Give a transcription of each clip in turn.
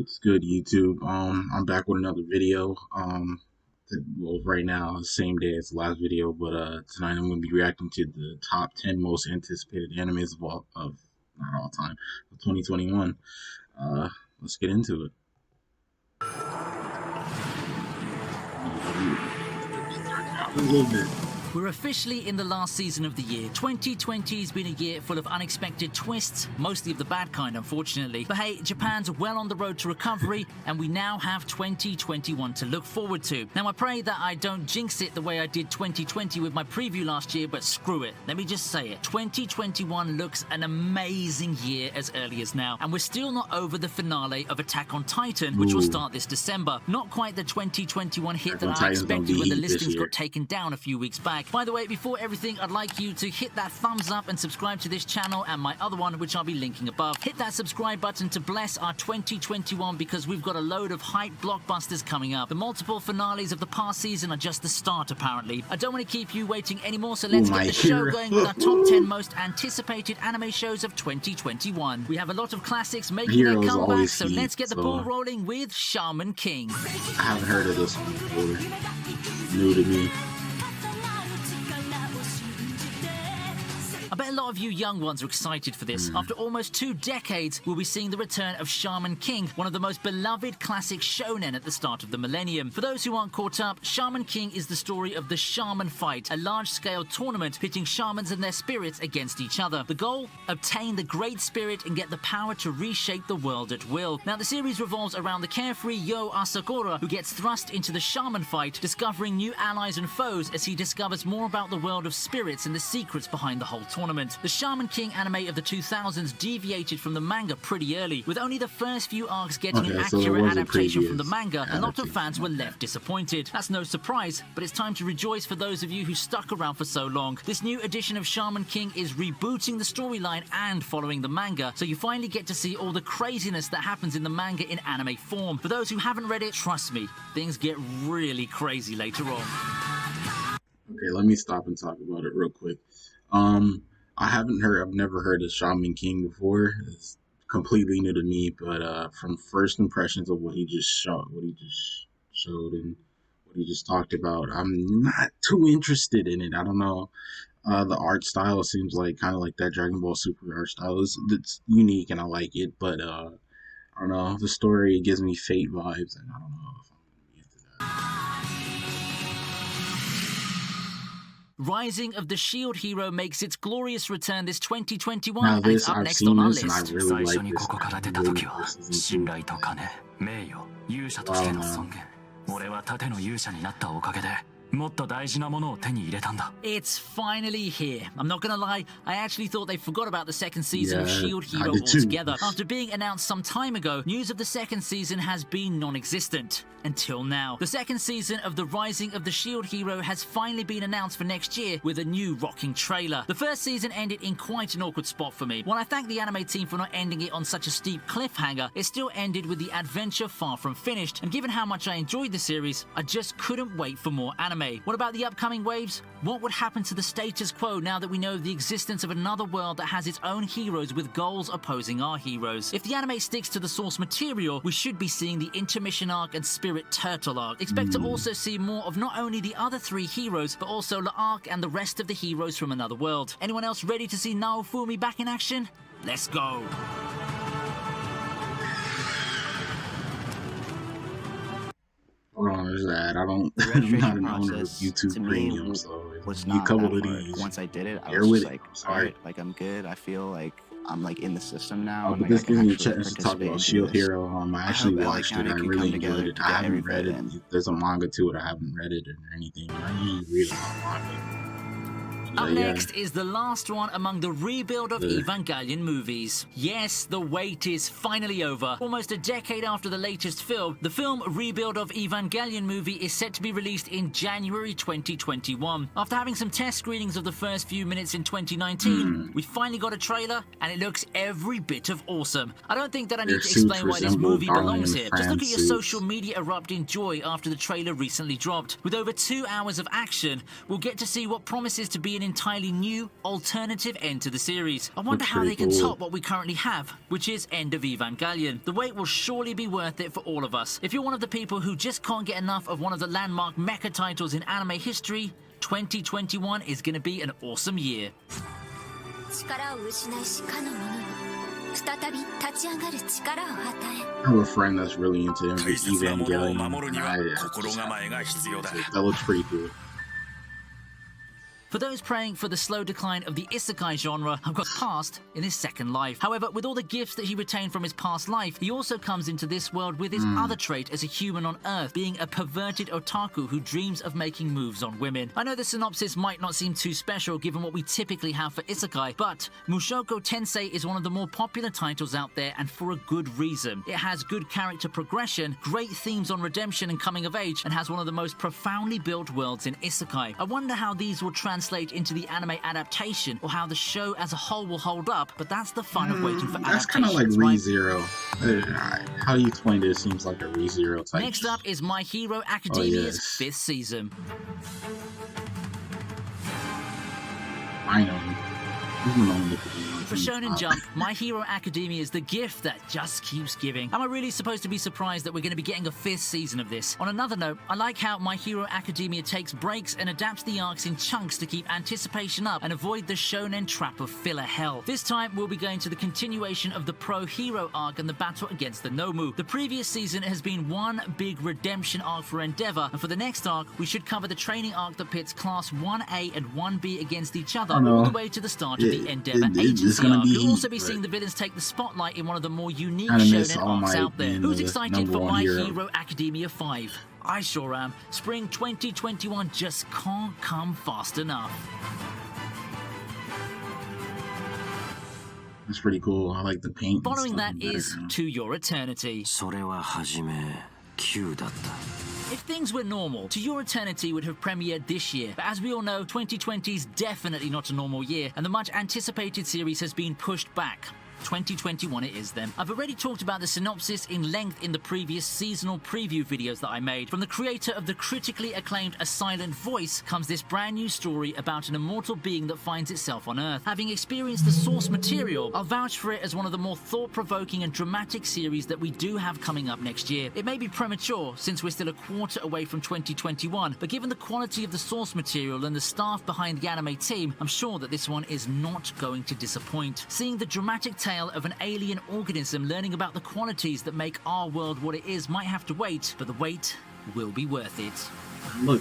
What's good, YouTube? I'm back with another video. Well, right now, same day as the last video, but tonight I'm going to be reacting to the top 10 most anticipated animes of not all time, of 2021. Let's get into it. A little bit. We're officially in the last season of the year. 2020 has been a year full of unexpected twists, mostly of the bad kind, unfortunately. But hey, Japan's well on the road to recovery, and we now have 2021 to look forward to. Now, I pray that I don't jinx it the way I did 2020 with my preview last year, but screw it. Let me just say it. 2021 looks an amazing year as early as now, and we're still not over the finale of Attack on Titan, which will start this December. Not quite the 2021 hit that I expected when the listings got taken down a few weeks back. By the way, before everything, I'd like you to hit that thumbs up and subscribe to this channel and my other one, which I'll be linking above. Hit that subscribe button to bless our 2021 because we've got a load of hype blockbusters coming up. The multiple finales of the past season are just the start, apparently. I don't want to keep you waiting anymore, so let's get the show going with our top 10 most anticipated anime shows of 2021. We have a lot of classics making their comeback, so let's get the ball rolling with Shaman King. I haven't heard of this one before. New to me. I bet a lot of you young ones are excited for this. After almost 2 decades, we'll be seeing the return of Shaman King, one of the most beloved classic shonen at the start of the millennium. For those who aren't caught up, Shaman King is the story of the Shaman Fight, a large-scale tournament pitting shamans and their spirits against each other. The goal? Obtain the Great Spirit and get the power to reshape the world at will. Now, the series revolves around the carefree Yo Asakura, who gets thrust into the Shaman Fight, discovering new allies and foes as he discovers more about the world of spirits and the secrets behind the whole tournament. The Shaman King anime of the 2000s deviated from the manga pretty early, with only the first few arcs getting an accurate adaptation from the manga. A lot of fans were left disappointed. That's no surprise, but it's time to rejoice for those of you who stuck around for so long. This new edition of Shaman King is rebooting the storyline and following the manga, so you finally get to see all the craziness that happens in the manga in anime form. For those who haven't read it, trust me, things get really crazy later on. Okay, let me stop and talk about it real quick. I've never heard of Shaman King before. It's completely new to me, but from first impressions of what he just showed and what he just talked about, I'm not too interested in it. I don't know. The art style seems like kind of like that Dragon Ball Super art style. It's unique and I like it, but I don't know. The story gives me Fate vibes, and I don't know if I'm gonna be into that. Rising of the Shield Hero makes its glorious return this 2021, Now, and it's up next on our list. And I really like It's finally here. I'm not gonna lie, I actually thought they forgot about the second season of Shield Hero altogether. After being announced some time ago, news of the second season has been non-existent. Until now. The second season of The Rising of the Shield Hero has finally been announced for next year with a new rocking trailer. The first season ended in quite an awkward spot for me. While I thank the anime team for not ending it on such a steep cliffhanger, it still ended with the adventure far from finished. And given how much I enjoyed the series, I just couldn't wait for more anime. What about the upcoming waves? What would happen to the status quo now that we know the existence of another world that has its own heroes with goals opposing our heroes? If the anime sticks to the source material, we should be seeing the intermission arc and Spirit Turtle arc. Expect to also see more of not only the other 3 heroes, but also L'Arc and the rest of the heroes from another world. Anyone else ready to see Naofumi back in action? Let's go! Hold on, there's that. I'm not an owner of YouTube Premium, so was you not couple that of hard. these. Once I did it, I Bear was with just it. like, Sorry. alright, like I'm good. I feel like I'm like in the system now. Oh, and but like, this I can gives me a actually chance to talk participate about in Shield this. Hero. I actually hope LA watched it. County I can really come together enjoyed it. to I get haven't read it. everybody in. There's a manga to it. I haven't read it or anything. I usually read a lot of manga. Up next is the last one among the rebuild of Evangelion movies. Yes, the wait is finally over. Almost a decade after the latest film, the film Rebuild of Evangelion movie is set to be released in January 2021. After having some test screenings of the first few minutes in 2019, we finally got a trailer, and it looks every bit of awesome. I don't think that I need to explain why this movie belongs here. Just look at your social media erupt in joy after the trailer recently dropped. With over 2 hours of action, we'll get to see what promises to be an entirely new, alternative end to the series. I wonder That's how they pretty can cool. top what we currently have, which is End of Evangelion. The wait will surely be worth it for all of us. If you're one of the people who just can't get enough of one of the landmark mecha titles in anime history, 2021 is going to be an awesome year. 力を失いしかの者に再び立ち上がる力を与え I have a friend that's really into 大切なものを Evangelion. 守るには I 心構えが必要だ。 that looks pretty cool. For those praying for the slow decline of the isekai genre, I've got past in his second life. However, with all the gifts that he retained from his past life, he also comes into this world with his other trait as a human on Earth, being a perverted otaku who dreams of making moves on women. I know the synopsis might not seem too special given what we typically have for isekai, but Mushoku Tensei is one of the more popular titles out there, and for a good reason. It has good character progression, great themes on redemption and coming of age, and has one of the most profoundly built worlds in isekai. I wonder how these will translate into the anime adaptation, or how the show as a whole will hold up, but that's the fun of waiting for That's kind of like adaptations, right? ReZero. How do you explain it? It seems like a ReZero type. Next up is My Hero Academia's yes. 5th season. Finally. Even though Nickelodeon For Shonen Jump, My Hero Academia is the gift that just keeps giving. Am I really supposed to be surprised that we're going to be getting a 5th season of this? On another note, I like how My Hero Academia takes breaks and adapts the arcs in chunks to keep anticipation up and avoid the shonen trap of filler hell. This time, we'll be going to the continuation of the Pro Hero arc and the battle against the Nomu. The previous season has been one big redemption arc for Endeavor, and for the next arc, we should cover the training arc that pits Class 1A and 1B against each other, all the way to the start of the Endeavor Agency gonna arc. be You'll also be heat, seeing but the villains take the spotlight in one of the more unique Kinda miss shonen All arcs Might out there. being Who's the excited number for one My hero. Hero Academia 5? I sure am. Spring 2021 just can't come fast enough. It's pretty cool. I like the paint. and Following stuff that in the is background. To Your Eternity. それは初め9だった If things were normal, To Your Eternity would have premiered this year. But as we all know, 2020 is definitely not a normal year, and the much anticipated series has been pushed back. 2021 it is then. I've already talked about the synopsis in length in the previous seasonal preview videos that I made. From the creator of the critically acclaimed A Silent Voice comes this brand new story about an immortal being that finds itself on Earth. Having experienced the source material, I'll vouch for it as one of the more thought-provoking and dramatic series that we do have coming up next year. It may be premature since we're still a quarter away from 2021, but given the quality of the source material and the staff behind the anime team, I'm sure that this one is not going to disappoint. Seeing the dramatic tale of an alien organism learning about the qualities that make our world what it is might have to wait, but the wait will be worth it. Look.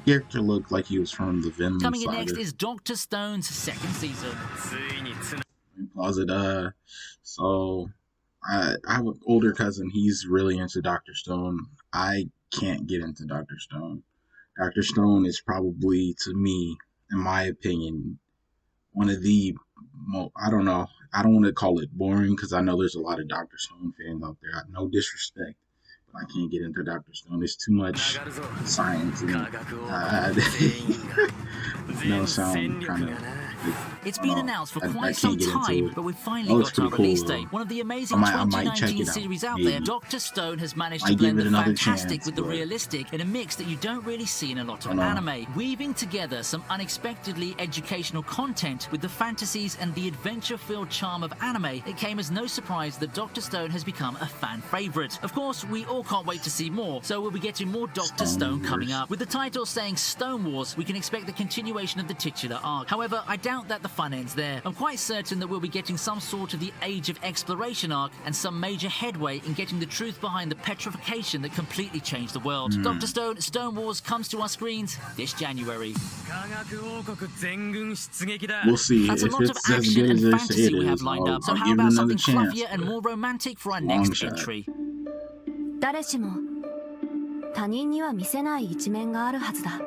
Character looked like he was from the Vinland Coming in Saga. next is Dr. Stone's 2nd season. Plaza. So I have an older cousin. He's really into Dr. Stone. I can't get into Dr. Stone. Dr. Stone is probably, to me, in my opinion, one of the I don't know. I don't want to call it boring because I know there's a lot of Dr. Stone fans out there. No disrespect, but I can't get into Dr. Stone. There's too much science in it. No sound kind of. It's been announced for I quite some can't get into time, it. but we've finally Oh, it's got our pretty release cool, date. though. One of the amazing I might check 2019 it out, series out maybe. there, Dr. Stone has managed I to give blend it the another fantastic chance, with the but- realistic in a mix that you don't really see in a lot of know. anime, weaving together some unexpectedly educational content with the fantasies and the adventure-filled charm of anime. It came as no surprise that Dr. Stone has become a fan favorite. Of course, we all can't wait to see more, so we'll be getting more Dr. Stone coming up. With the title saying Stone Wars, we can expect the continuation of the titular arc. However, I doubt that the fun ends there. I'm quite certain that we'll be getting some sort of the Age of Exploration arc and some major headway in getting the truth behind the petrification that completely changed the world. Dr. Stone, Stone Wars comes to our screens this January. We'll see. That's a If lot of it's as action good and as they say fantasy it we have is, lined up. So I'll how give it about another something chance. fluffier and but more romantic for our long next shot. entry? 誰しも他人には見せない一面があるはずだ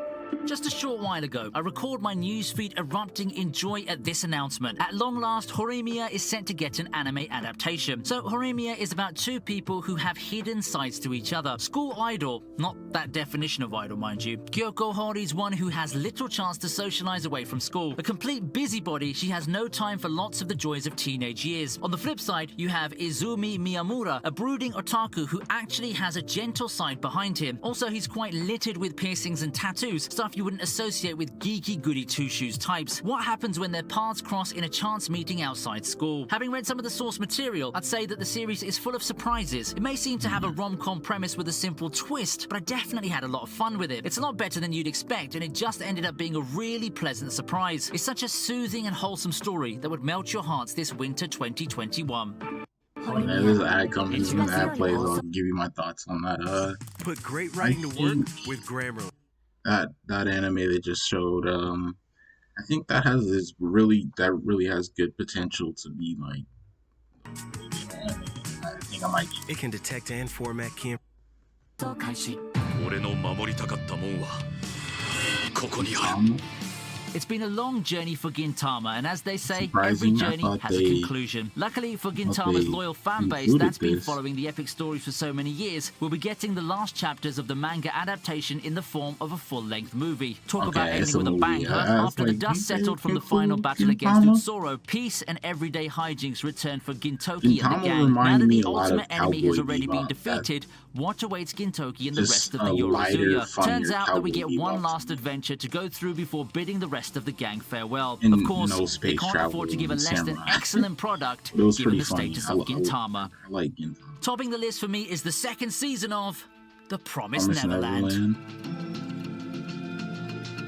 Just a short while ago, I recalled my newsfeed erupting in joy at this announcement. At long last, Horimiya is set to get an anime adaptation. So Horimiya is about two people who have hidden sides to each other. School idol, not that definition of idol, mind you. Kyoko Hori's one who has little chance to socialize away from school. A complete busybody, she has no time for lots of the joys of teenage years. On the flip side, you have Izumi Miyamura, a brooding otaku who actually has a gentle side behind him. Also, he's quite littered with piercings and tattoos, stuff stuff you wouldn't associate with geeky goody two-shoes types. What happens when their paths cross in a chance meeting outside school? Having read some of the source material, I'd say that the series is full of surprises. It may seem to have a rom-com premise with a simple twist, but I definitely had a lot of fun with it. It's a lot better than you'd expect, and it just ended up being a really pleasant surprise. It's such a soothing and wholesome story that would melt your hearts this winter 2021. Yeah, there's an ad coming. There's an ad plays. I'll give you my thoughts on that. Put great writing to work with Grammarly. That anime they just showed. I think that really has good potential to be like. I think I might. It can detect and format camera. 俺の守りたかったもんはここにある。 It's been a long journey for Gintama, and as they say, Surprising, every journey I thought has a they- conclusion. Luckily for they Gintama's loyal fan base included that's been this. following the epic stories for so many years, we'll be getting the last chapters of the manga adaptation in the form of a full-length movie. Talk about Okay, it's ending with a a movie. bang, huh? I was After the like, dust okay, settled from the okay, final cool. battle against Gintama? Utsuro, peace and everyday hijinks return for Gintoki and Gintama the gang. Now reminded that me the a lot of ultimate enemy has Cowboy already been Bebop. defeated, what awaits Gintoki and the Just rest of the a lighter, Yorozuya? funnier Turns out that we Cowboy get one Bebop. last adventure to go through before bidding the rest of the gang farewell. And Of course, no they space can't travel afford to give a in less than Samurai. excellent product It was given pretty the funny. status I of li- Gintama. I like Gintama. Topping the list for me is the second season of The Promised Promised Neverland. Neverland.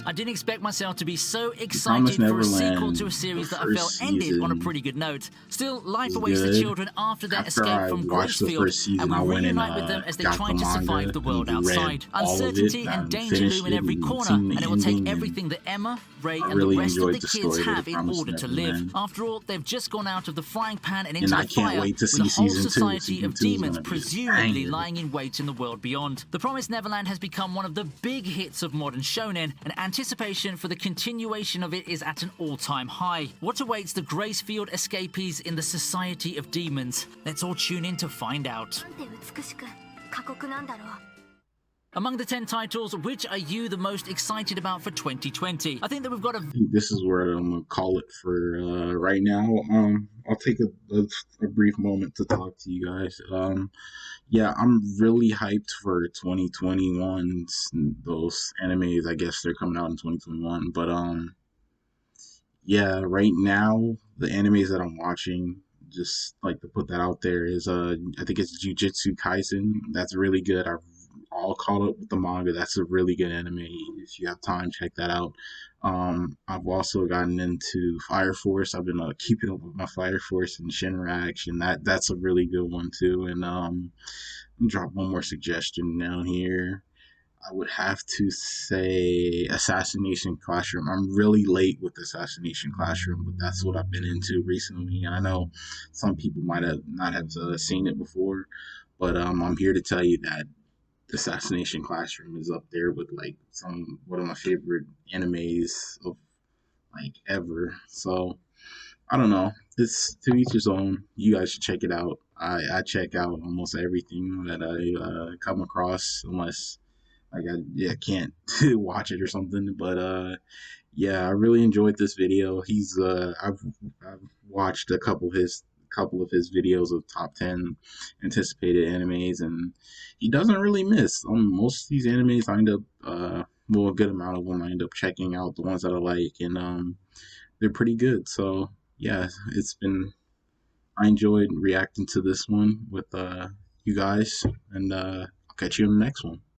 I didn't expect myself to be so excited Promised for a sequel Neverland, to a series the that I felt first ended on a season pretty good note. Still, life was awaits the good. children after their After escape I from watched the Gracefield, first season, and we I went and reunite with them as they got try the to survive manga the world and read outside. all of it, Uncertainty and and danger finished loom in it every and corner, seen the and it will take ending, and everything that Emma, Ray, I and really the rest of enjoyed the the kids story of have The in Promised order to live. Neverland. After all, they've just gone out of the frying pan and into And the I can't fire, wait to with see a whole season two. society Season of 2 is demons gonna be presumably banging. lying in wait in the world beyond. The Promised Neverland has become one of the big hits of modern shonen, and anticipation for the continuation of it is at an all-time high. What awaits the Gracefield escapees in the Society of Demons? Let's all tune in to find out. なんて美しく過酷なんだろう Among the 10 titles, which are you the most excited about for 2020? I think that we've got a I think this is where I'm gonna call it for right now. I'll take a brief moment to talk to you guys. Yeah, I'm really hyped for 2021's those animes. I guess they're coming out in 2021, but yeah, right now the animes that I'm watching, just like to put that out there, is I think it's Jujutsu Kaisen. That's really good. I've all caught up with the manga. That's a really good anime. If you have time, check that out. I've also gotten into Fire Force. I've been keeping up with my Fire Force and Shinra Action. That's a really good one too. And I'll drop one more suggestion down here. I would have to say Assassination Classroom. I'm really late with Assassination Classroom, but that's what I've been into recently. And I know some people might have not have seen it before, but I'm here to tell you that Assassination Classroom is up there with like one of my favorite animes of like ever. So I don't know. It's to each his own. You guys should check it out. I check out almost everything that I come across, unless like I can't watch it or something. But yeah, I really enjoyed this video. I've watched a couple of his videos of top 10 anticipated animes, and he doesn't really miss. Most of these animes I end up well, a good amount of them I end up checking out, the ones that I like, and they're pretty good. So yeah, I enjoyed reacting to this one with you guys, and I'll catch you in the next one.